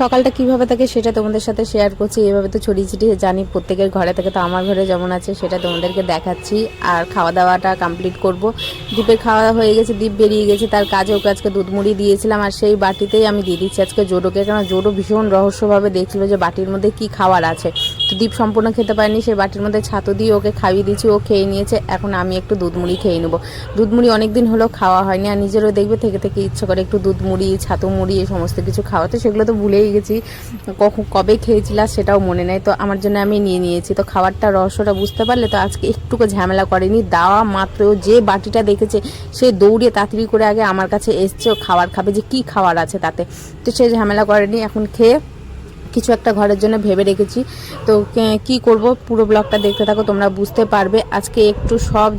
সকালটা কিভাবে থাকে সেটা তোমাদের সাথে শেয়ার করছি। এভাবে তো ছড়িয়ে ছিটিয়ে জানি প্রত্যেকের ঘরে থাকে, তো আমার ঘরে যেমন আছে সেটা তোমাদেরকে দেখাচ্ছি। আর খাওয়া দাওয়াটা কমপ্লিট করব। দীপের খাওয়া হয়ে গেছে, দীপ বেরিয়ে গেছে তার কাজে, ওকে আজকে দুধ মুড়ি দিয়েছিলাম আর সেই বাটিতেই আমি দিয়ে দিচ্ছি আজকে জোডোকে, কারণ জোডো ভীষণ রহস্যভাবে দেখছিল যে বাটির মধ্যে কি খাবার আছে। তো দীপ সম্পূর্ণ খেতে পারেনি, সেই বাটির মধ্যে ছাতু দিয়ে ওকে খাইয়ে দিয়েছি, ও খেয়ে নিয়েছে। এখন আমি একটু দুধ মুড়ি খেয়ে নেবো। দুধ মুড়ি অনেকদিন হলো খাওয়া হয়নি, আর নিজেরও দেখবে থেকে থেকে ইচ্ছা করে একটু দুধ মুড়ি, ছাতু মুড়ি এই সমস্ত কিছু খাওয়াতে, সেগুলো তো ভুলেই গেছি কবে খেয়েছিলাম সেটাও মনে নেই। তো আমার জন্য আমি নিয়ে নিয়েছি। তো খাবারটা রহস্যটা বুঝতে পারলে তো আজকে একটুকু ঝামেলা করেনি, দেওয়া মাত্র যে বাটিটা দেখেছে সে দৌড়ে তাড়াতাড়ি করে আগে আমার কাছে এসছে, ও খাবার খাবে যে কি খাবার আছে তাতে। তো সে ঝামেলা করেনি। এখন খেয়ে কিছু একটা ঘরের জন্য ভেবে রেখেছি। তো কি করব পুরো ব্লগটা দেখতে থাকো, তোমরা বুঝতে পারবে। আজকে একটু সব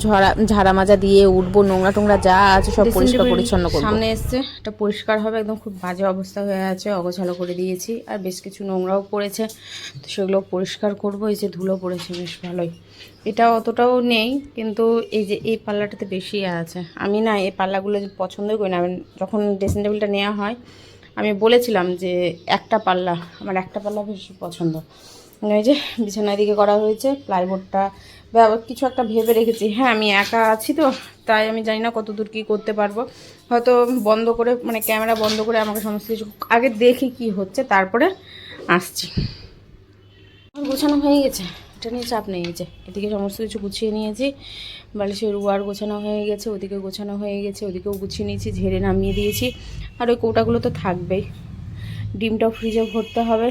ঝাড়া মাজা দিয়ে উঠবো, নোংরা টোংরা যা আছে সব পরিষ্কার পরিচ্ছন্ন করবো। সামনে এসছে এটা পরিষ্কার হবে, একদম খুব বাজে অবস্থা হয়ে আছে, অগোছালো করে দিয়েছি। আর বেশ কিছু নোংরাও পড়েছে, তো সেগুলো পরিষ্কার করবো। এই যে ধুলো পড়েছে বেশ ভালোই, এটা অতটাও নেই, কিন্তু এই যে এই পাল্লাটাতে বেশি আছে। আমি না এই পাল্লাগুলো পছন্দই করি না। যখন ড্রেসিং টেবিলটা নেওয়া হয় আমি বলেছিলাম যে একটা পাল্লা, আমার একটা পাল্লা বেশি পছন্দ। এই যে বিছানার দিকে করা হয়েছে, প্লাইবোর্ডটা কিছু একটা ভেবে রেখেছি। হ্যাঁ আমি একা আছি তো, তাই আমি জানি না কত দূর কী করতে পারবো। হয়তো বন্ধ করে, মানে ক্যামেরা বন্ধ করে আমাকে সমস্ত কিছু আগে দেখি কি হচ্ছে, তারপরে আসছি। গোছানো হয়ে গেছে, এটা নিয়ে চাপ নেই। যে এদিকে সমস্ত কিছু গুছিয়ে নিয়েছি, বালিশের রুয়ার গোছানো হয়ে গেছে, ওদিকে গোছানো হয়ে গেছে, ওদিকেও গুছিয়ে নিয়েছি, ঝেড়ে নামিয়ে দিয়েছি। আর ওই কৌটাগুলো তো থাকবেই, ডিমটাও ফ্রিজে ভরতে হবে।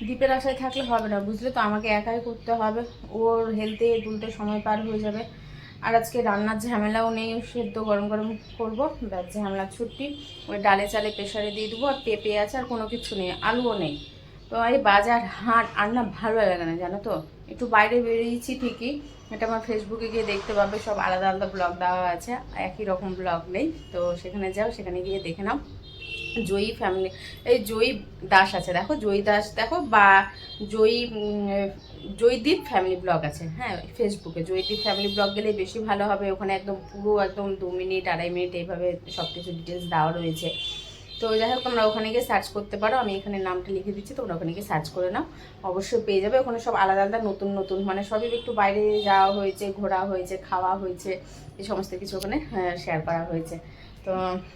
দ্বীপের আশায় থাকলে হবে না, বুঝলে তো, আমাকে একাই করতে হবে। ওর হেলতে তুলতে সময় পার হয়ে যাবে। আর আজকে রান্নার ঝামেলাও নেই, সেদ্ধ গরম গরম করবো, ব্যাস ঝামেলা ছুটি। ওই ডালে চালে প্রেশারে দিয়ে দেবো। আর পেঁপে আছে, আর কোনো কিছু নেই, আলুও নেই। তো এই বাজার হাট আর না ভালো লাগে না, জানো তো। একটু বাইরে বেরিয়েছি ঠিকই, এটা আমার ফেসবুকে গিয়ে দেখতে পাবে, সব আলাদা আলাদা ব্লগ দেওয়া আছে, একই রকম ব্লগ নেই। তো সেখানে যাও, সেখানে গিয়ে দেখে নাও। জয়ী ফ্যামিলি, এই জয়ী দাস আছে দেখো, জয়ী দাস দেখো, বা জয়ী জয়দীপ ফ্যামিলি ব্লগ আছে। হ্যাঁ ফেসবুকে জয়দীপ ফ্যামিলি ব্লগ গেলেই বেশি ভালো হবে। ওখানে একদম পুরো একদম 2 মিনিট 2.5 মিনিট এইভাবে সব কিছু ডিটেলস দেওয়া রয়েছে। তো যাই হোক, তোমরা ওখানে গিয়ে সার্চ করতে পারো, আমি এখানে নামটা লিখে দিচ্ছি, তোমরা ওখানে গিয়ে সার্চ করে নাও, অবশ্যই পেয়ে যাবে। ওখানে সব আলাদা আলাদা নতুন নতুন, মানে সবই একটু বাইরে যাওয়া হয়েছে, ঘোরা হয়েছে, খাওয়া হয়েছে, এই সমস্ত কিছু ওখানে শেয়ার করা হয়েছে। তো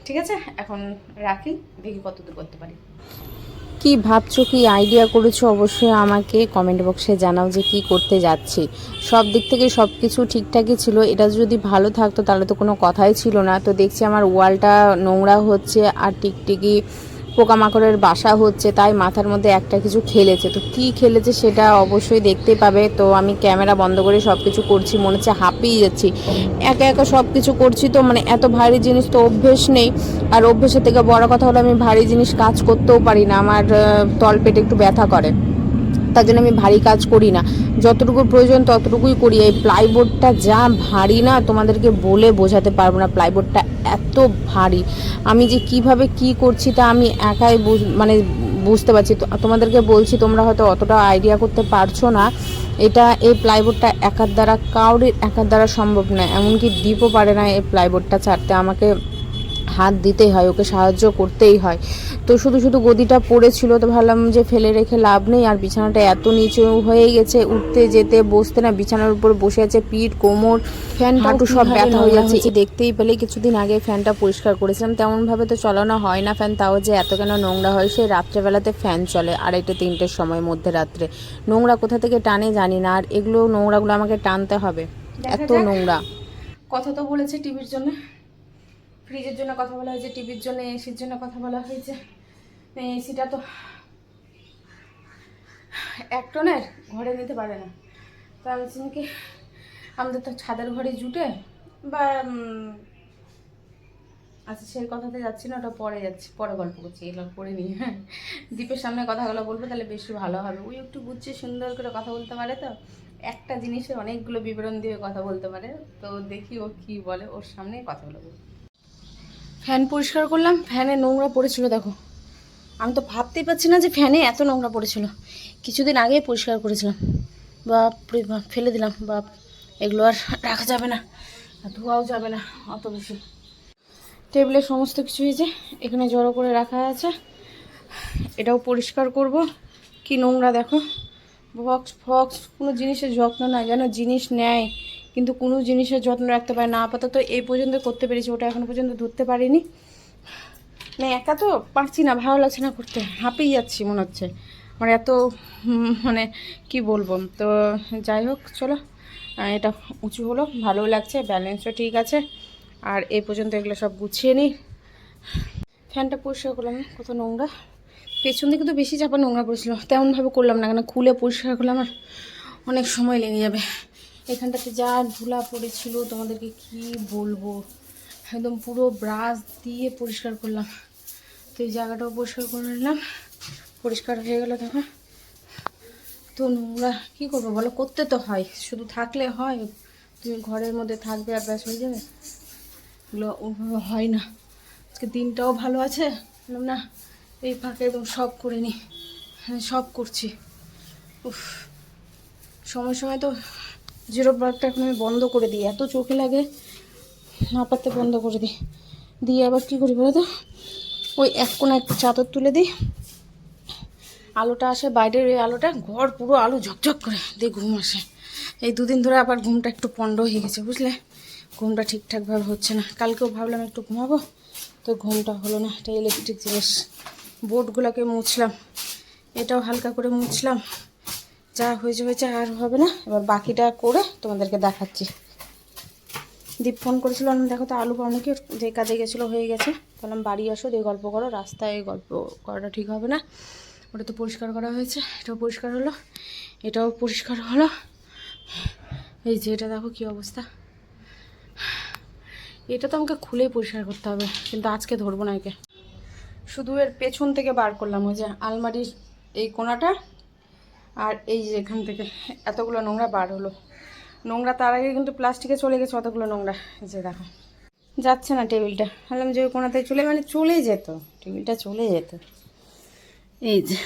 ঠিক আছে, এখন রাখি, দেখি কত দূর করতে পারি। কি ভাবছো, কি আইডিয়া করেছো, অবশ্যই আমাকে কমেন্ট বক্সে জানাও যে কি করতে যাচ্ছি। সব দিক থেকে সব কিছু ঠিকঠাকই ছিল, এটা যদি ভালো থাকতো তাহলে তো কোনো কথাই ছিল না। তো দেখছি আমার ওয়ালটা নোংরা হচ্ছে, আর টিকটিকি পোকামাকড়ের বাসা হচ্ছে, তাই মাথার মধ্যে একটা কিছু খেলেছে। তো কি খেলেছে সেটা অবশ্যই দেখতে পাবে। তো আমি ক্যামেরা বন্ধ করে সব কিছু করছি, মনে হচ্ছে হাঁপিয়ে যাচ্ছি, একা একা সব কিছু করছি। তো মানে এত ভারী জিনিস তো অভ্যেস নেই, আর অভ্যেসের থেকে বড় কথা হলো আমি ভারী জিনিস কাজ করতেও পারি না, আমার তলপেটে একটু ব্যথা করে, তার জন্য আমি ভারী কাজ করি না। যতটুকু প্রয়োজন ততটুকুই করি। এই প্লাইবোর্ডটা যা ভারী না, তোমাদেরকে বলে বোঝাতে পারবো না, প্লাইবোর্ডটা এত ভারী। আমি যে কিভাবে কি করছি তা আমি একাই মানে বুঝতে পারছি। তো তোমাদেরকে বলছি, তোমরা হয়তো অতটা আইডিয়া করতে পারছো না। এটা এই প্লাইবোর্ডটা একার দ্বারা, কাউরির একার দ্বারা সম্ভব না, এমনকি দীপও পারে না এই প্লাইবোর্ডটা ছাড়তে, আমাকে হাত দিতেই হয়, ওকে সাহায্য করতেই হয়। তো শুধু শুধু গদিটা পড়েছিল, তো ভাবলাম যে ফেলে রেখে লাভ নেই। আর বিছানাটা এত নিচু হয়ে গেছে, উঠতে যেতে বসতে না, বিছানার উপর বসে আছে, পিঠ কোমর হাঁটু সব ব্যথা হয়ে যাচ্ছে। দেখতেই পেলে কিছুদিন আগে ফ্যানটা পরিষ্কার করেছিলাম, তেমনভাবে তো চালানো হয় না ফ্যান, তাও যে এত কেন নোংরা হয়। সে রাত্রেবেলাতে ফ্যান চলে 2:30-3টের সময় মধ্যরাত্রে, নোংরা কোথা থেকে টানে জানি না। আর এগুলো নোংরাগুলো আমাকে টানতে হবে, এত নোংরা। কথা তো বলেছে টিভির জন্য, ফ্রিজের জন্য কথা বলা হয়েছে, টিভির জন্য, এসির জন্য কথা বলা হয়েছে। এসিটা তো 1 টনের ঘরে নিতে পারে না, তো আমি কি আমাদের তো ছাদের ঘরে জুটে বা আচ্ছা সেই কথাতে যাচ্ছি না, ওটা পরে যাচ্ছি, পরে গল্প করছি, এগুলো করে নিই। হ্যাঁ দীপের সামনে কথাগুলো বলবো, তাহলে বেশি ভালো হবে। ওই একটু বুঝছে, সুন্দর করে কথা বলতে পারে, তো একটা জিনিসে অনেকগুলো বিবরণ দিয়ে কথা বলতে পারে। তো দেখি ও কি বলে, ওর সামনেই কথাগুলো বলবো। ফ্যান পরিষ্কার করলাম, ফ্যানে নোংরা পড়েছিল দেখো, আমি তো ভাবতেই পারছি না যে ফ্যানে এত নোংরা পড়েছিল। কিছুদিন আগেই পরিষ্কার করেছিলাম, বাপরে বাপ, ফেলে দিলাম, বাপ এগুলো আর রাখা যাবে না, আর ধোয়াও যাবে না অত বেশি। টেবিলের সমস্ত কিছু হয়েছে, এখানে জড়ো করে রাখা আছে, এটাও পরিষ্কার করব। কি নোংরা দেখো, বক্স ফক্স, কোনো জিনিসের যত্ন নাই, যেন জিনিস নেয় কিন্তু কোনো জিনিসের যত্ন রাখতে পারে না। আপাতত এই পর্যন্ত করতে পেরেছি, ওটা এখনও পর্যন্ত ধরতে পারিনি। মানে একা তো পারছি না, ভালো লাগছে না করতে, হাঁপিয়ে যাচ্ছি মনে হচ্ছে মানে এত মানে কি বলবো। তো যাই হোক চলো, এটা উঁচু হলো, ভালোও লাগছে, ব্যালেন্সও ঠিক আছে। আর এই পর্যন্ত এগুলো সব গুছিয়ে নিই। ফ্যানটা পরিষ্কার করলাম, কত নোংরা, পেছন দিকে তো বেশি চাপা নোংরা পড়েছিল, তেমনভাবে করলাম না, কেন খুলে পরিষ্কার করলাম আর অনেক সময় লেগে যাবে। এখানটাতে যা ধুলা পড়েছিল তোমাদেরকে কি বলবো, একদম পুরো ব্রাশ দিয়ে পরিষ্কার করলাম। তো এই জায়গাটাও পরিষ্কার করে নিলাম, পরিষ্কার হয়ে গেল। দেখো তো নোংরা, কী করবো বলো, করতে তো হয়, শুধু থাকলে হয়? তুমি ঘরের মধ্যে থাকবে আর ব্যাস হয়ে যাবে? এগুলো ওইভাবে হয় না। আজকে দিনটাও ভালো আছে, না এই ফাঁকে একদম সব করে নিই, সব করছি। উফ, সময় সময় তো জিরো ব্লাডটা এখন আমি বন্ধ করে দিই, এত চোখে লাগে না পারতে বন্ধ করে দিই। দিয়ে আবার কী করি বলো তো, ওই এক কোণা একটু চাদর তুলে দিই, আলোটা আসে বাইরের, ওই আলোটা ঘর পুরো আলো ঝকঝক করে দিয়ে ঘুম আসে। এই দুদিন ধরে আবার ঘুমটা একটু পণ্ড হয়ে গেছে বুঝলে, ঘুমটা ঠিকঠাকভাবে হচ্ছে না। কালকেও ভাবলাম একটু ঘুমাবো, তো ঘুমটা হলো না। এটা ইলেকট্রিক জিনিস। বোর্ডগুলোকে মুছলাম, এটাও হালকা করে মুছলাম, যা হয়েছে হয়েছে, আর হবে না। এবার বাকিটা করে তোমাদেরকে দেখাচ্ছি। দীপ ফোন করেছিল, আমি দেখো তো আলু পাওনি কি, যে কাজে গেছিলো হয়ে গেছে। বললাম বাড়ি আসো, দিয়ে গল্প করো, রাস্তায় গল্প করাটা ঠিক হবে না। ওটা তো পরিষ্কার করা হয়েছে, এটাও পরিষ্কার হলো, এটাও পরিষ্কার হলো। এই যে এটা দেখো কি অবস্থা, এটা তো আমাকে খুলেই পরিষ্কার করতে হবে, কিন্তু আজকে ধরবো না একে। শুধু এর পেছন থেকে বার করলাম, ওই যে আলমারির এই কোণাটা আর এই যে এখান থেকে এতগুলো নোংরা বার হলো। নোংরা তার আগে কিন্তু প্লাস্টিকে চলে গেছে অতগুলো নোংরা। এই যে দেখো যাচ্ছে না টেবিলটা, ভাবলাম যে ওই কোণাতে চলে যেত, টেবিলটা চলে যেত। এই যে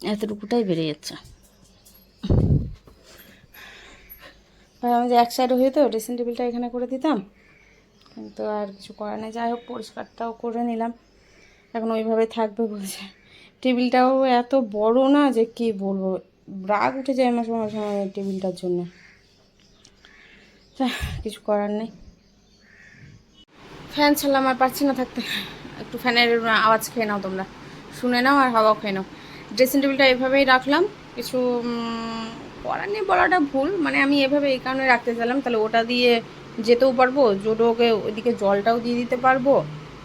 এতটুকুটাই বেড়ে যাচ্ছে। আমি যে এক সাইডে হয়ে তো ড্রেসিং টেবিলটা এখানে করে দিতাম, কিন্তু আর কিছু করার নেই। যাই হোক পরিষ্কারটাও করে নিলাম, এখন ওইভাবে থাকবে বলছে। টেবিলটাও এত বড় না যে কি বলবো, রাগ উঠে যায় আমার সময় সময় টেবিলটার জন্য, কিছু করার নেই। ফ্যান ছাড়লাম, আর পারছি না থাকতে। একটু ফ্যানের আওয়াজ খেয়ে নাও তোমরা, শুনে নাও আর হাওয়াও খেয়ে নাও। ড্রেসিং টেবিলটা এভাবেই রাখলাম, কিছু করার নেই বলাটা ভুল, মানে আমি এভাবে এই কারণে রাখতে চাইলাম, তাহলে ওটা দিয়ে যেতেও পারবো, জোটোকে ওইদিকে জলটাও দিয়ে দিতে পারবো,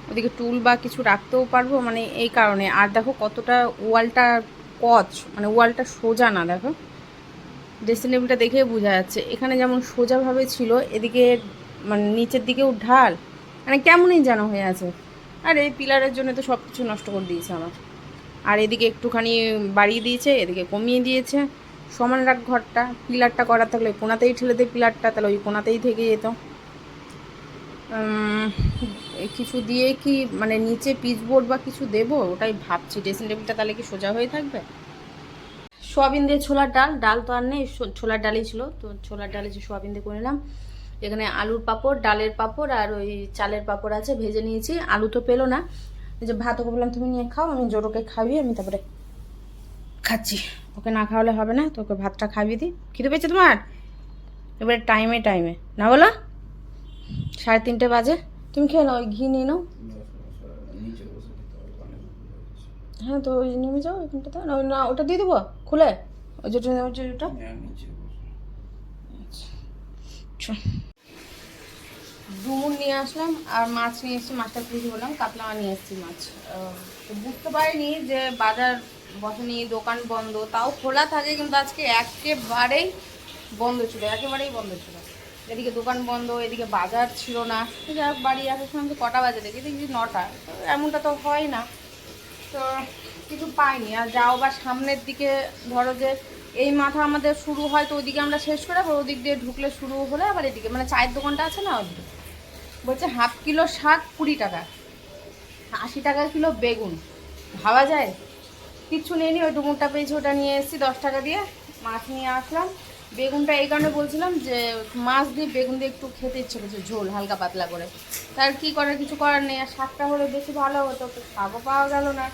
ওদিকে টুল বা কিছু রাখতেও পারবো, মানে এই কারণে। আর দেখো কতটা ওয়ালটা কচ, মানে ওয়ালটা সোজা না, দেখো ড্রেসিং টেবিলটা দেখেই বোঝা যাচ্ছে। এখানে যেমন সোজাভাবে ছিল, এদিকে মানে নিচের দিকেও ঢাল, মানে কেমনই যেন হয়ে আছে। আর এই পিলারের জন্য তো সব কিছু নষ্ট করে দিয়েছে আমার। আর এদিকে একটুখানি বাড়িয়ে দিয়েছে, এদিকে কমিয়ে দিয়েছে। সমান রাখ ঘরটা, পিলারটা করা থাকলে ওই কোনাতেই ঠেলে দেয় পিলারটা, তাহলে ওই কোনাতেই থেকে যেত। কিছু দিয়ে কি মানে নিচে পিচবোর্ড বা কিছু দেবো, ওটাই ভাবছি। ড্রেসিং টেবিলটা তাহলে কি সোজা হয়ে থাকবে। সোয়াবিন দিয়ে ছোলার ডাল, ডাল তো আর নেই, ছোলার ডালই ছিল, তো ছোলার ডালে যে সোয়াবিন দিয়ে করে নিলাম। এখানে আলুর পাঁপড়, ডালের পাঁপড় আর ওই চালের পাঁপড় আছে, ভেজে নিয়েছি। আলু তো পেলো না, এই যে ভাত ওকে বললাম তুমি নিয়ে খাও, আমি জোরোকে খাইয়ে আমি তারপরে খাচ্ছি, ওকে না খাওয়ালে হবে না, তো ওকে ভাতটা খাইয়ে দিই। খিদে পেয়েছে তোমার? এবারে টাইমে টাইমে না বলো, 3:30 বাজে, তুমি খেয়ে নাও, ওই ঘি নিয়ে নাও। হ্যাঁ তো ওই নেমে যাও এখানটাতে, না ওটা দিয়ে দেবো খুলে, ওই যেটা ওটা। ডুমুর নিয়ে আসলাম আর মাছ নিয়ে এসেছি, মাছটা খুঁজে বললাম, কাতলা নিয়ে এসেছি মাছ। তো বুঝতে পারিনি যে বাজার বসেনি, দোকান বন্ধ, তাও খোলা থাকে কিন্তু আজকে একেবারেই বন্ধ ছিল, একেবারেই বন্ধ ছিল। এদিকে দোকান বন্ধ, এদিকে বাজার ছিল না। যাই হোক বাড়ি আসার সময় তো কটা বাজে দেখি, দেখি 9টা, তো এমনটা তো হয় না, তো কিছু পাইনি। আর যাও বা সামনের দিকে ধরো যে এই মাথা আমাদের শুরু হয়, তো ওইদিকে আমরা শেষ করে আবার ওদিক দিয়ে ঢুকলে শুরু হলে আবার এদিকে মানে চায়ের দোকানটা আছে না, ওদিকে বলছে ½ কিলো শাক 20 টাকা, 80 টাকা কিলো বেগুন, ভাবা যায়। কিচ্ছু নেই, ওই ডুমুরটা পেয়েছি, ওটা নিয়ে এসেছি 10 টাকা দিয়ে। মাছ নিয়ে আসলাম। বেগুনটা এই কারণে বলছিলাম যে মাছ দিয়ে বেগুন দিয়ে একটু খেতে ইচ্ছে করছে, ঝোল হালকা পাতলা করে, তার কি করার, কিছু করার নেই। আর শাকটা হলে বেশি ভালো হতো, তো শাকও পাওয়া গেল না।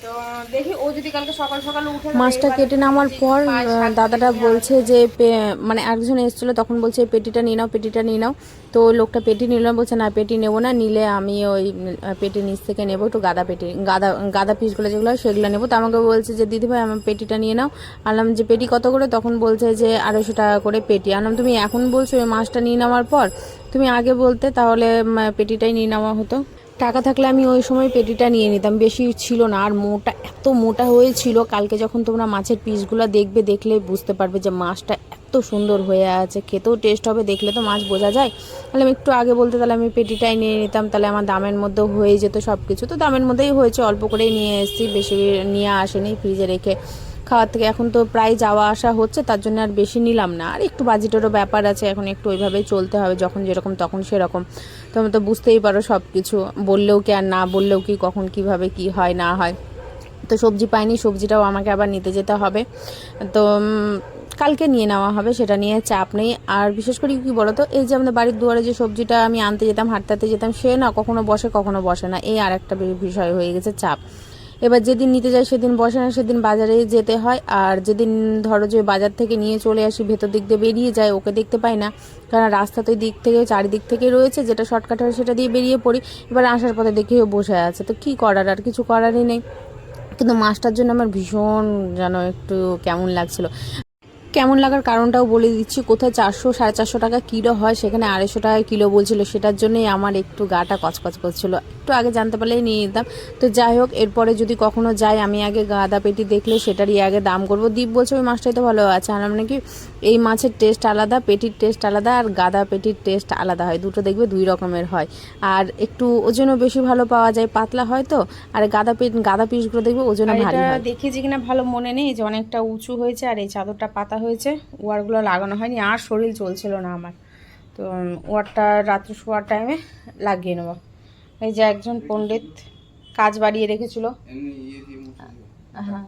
তো দেখি ও যদি কালকে সকাল সকাল উঠে মাছটা কেটে নেওয়ার পর দাদাটা বলছে যে মানে একজন এসেছিলো তখন বলছে পেটিটা নিয়ে নাও, পেটিটা নিয়ে নাও। তো লোকটা পেটি নিল, বলছে না পেটি নেবো না, নিলে আমি ওই পেটির নিচ থেকে নেবো একটু গাদা পেটি, গাদা পিসগুলো যেগুলো সেগুলো নেবো। তো আমাকে বলছে যে দিদিভাই আমার পেটিটা নিয়ে নাও। আনলাম যে পেটি কত করে, তখন বলছে যে 250 টাকা করে পেটি। আনলাম তুমি এখন বলছো ওই মাছটা নিয়ে নেওয়ার পর, তুমি আগে বলতে তাহলে পেটিটাই নিয়ে নেওয়া হতো। টাকা থাকলে আমি ওই সময় পেটিটা নিয়ে নিতাম, বেশি ছিল না। আর মোটা, এত মোটা হয়েছিল, কালকে যখন তোমরা মাছের পিসগুলো দেখবে, দেখলে বুঝতে পারবে যে মাছটা এত সুন্দর হয়ে আছে, খেতেও টেস্ট হবে, দেখলে তো মাছ বোঝা যায়। তাহলে আমি একটু আগে বলতে তাহলে আমি পেটিটাই নিয়ে নিতাম, তাহলে আমার দামের মধ্যে হয়ে যেত সব কিছু। তো দামের মধ্যেই হয়েছে, অল্প করেই নিয়ে এসেছি, বেশি নিয়ে আসেনি, ফ্রিজে রেখে খাওয়ার থেকে। এখন তো প্রায় যাওয়া আসা হচ্ছে, তার জন্য আর বেশি নিলাম না। আর একটু বাজেটেরও ব্যাপার আছে, এখন একটু ওইভাবেই চলতে হবে, যখন যেরকম তখন সেরকম। তুমি তো বুঝতেই পারো সব কিছু, বললেও কি আর না বললেও কি, কখন কিভাবে কি হয় না হয়। তো সবজি পাইনি, সবজিটাও আমাকে আবার নিতে যেতে হবে। তো কালকে নিয়ে নেওয়া হবে, সেটা নিয়ে চাপ নেই। আর বিশেষ করে কি বলো তো, এই যে আমাদের বাড়ির দুয়ারে যে সবজিটা আমি আনতে যেতাম, হাঁটতে যেতাম, সে না কখনো বসে কখনো বসে না, এই আর একটা বিষয় হয়ে গেছে চাপ। এবার যেদিন নিতে যাই সেদিন বসে না, সেদিন বাজারে যেতে হয়। আর যেদিন ধরো যে বাজার থেকে নিয়ে চলে আসি, ভেতর দিক দিয়ে বেরিয়ে যায়, ওকে দেখতে পাই না, কারণ রাস্তা তো দিক থেকে চারিদিক থেকে রয়েছে, যেটা শর্টকাট হয় সেটা দিয়ে বেরিয়ে পড়ি। এবার আসার পথে দেখি ও বসে আছে, তো কী করার, আর কিছু করারই নেই। কিন্তু মাছটার জন্য আমার ভীষণ যেন একটু কেমন লাগছিল। কেমন লাগার কারণটাও বলে দিচ্ছি। কোথায় 400-450 টাকা কিলো হয়, সেখানে 250 টাকা কিলো বলছিল, সেটার জন্যই আমার একটু গাটা কচকচ করছিল। একটু আগে জানতে পারলেই নিয়ে নিতাম। তো যাই হোক, এরপরে যদি কখনো যাই, আমি আগে গাদা পেটি দেখলে সেটারই আগে দাম করব। দীপ বলছে ওই মাছটাই তো ভালো আছে, আর আমরা নাকি এই মাছের টেস্ট আলাদা, পেটির টেস্ট আলাদা, আর গাদা পেটির টেস্ট আলাদা হয়, দুটো দেখবে 2 রকমের হয়। আর একটু ওজনও বেশি ভালো পাওয়া যায়, পাতলা হয় তো। আর গাদা পিসগুলো দেখবে ওজনে ভারী হয়। দেখেছি কিনা ভালো মনে নেই, যে অনেকটা উঁচু হয়েছে, আর এই চাদরটা পাতা হয়েছে, ওয়ারগুলো লাগানো হয়নি, আর শরীর চলছিল না আমার। তো ওয়ারটা রাত্রে শোয়ার টাইমে লাগিয়ে নেবো। এই যে একজন পণ্ডিত কাজ বাড়িয়ে রেখেছিল। হ্যাঁ,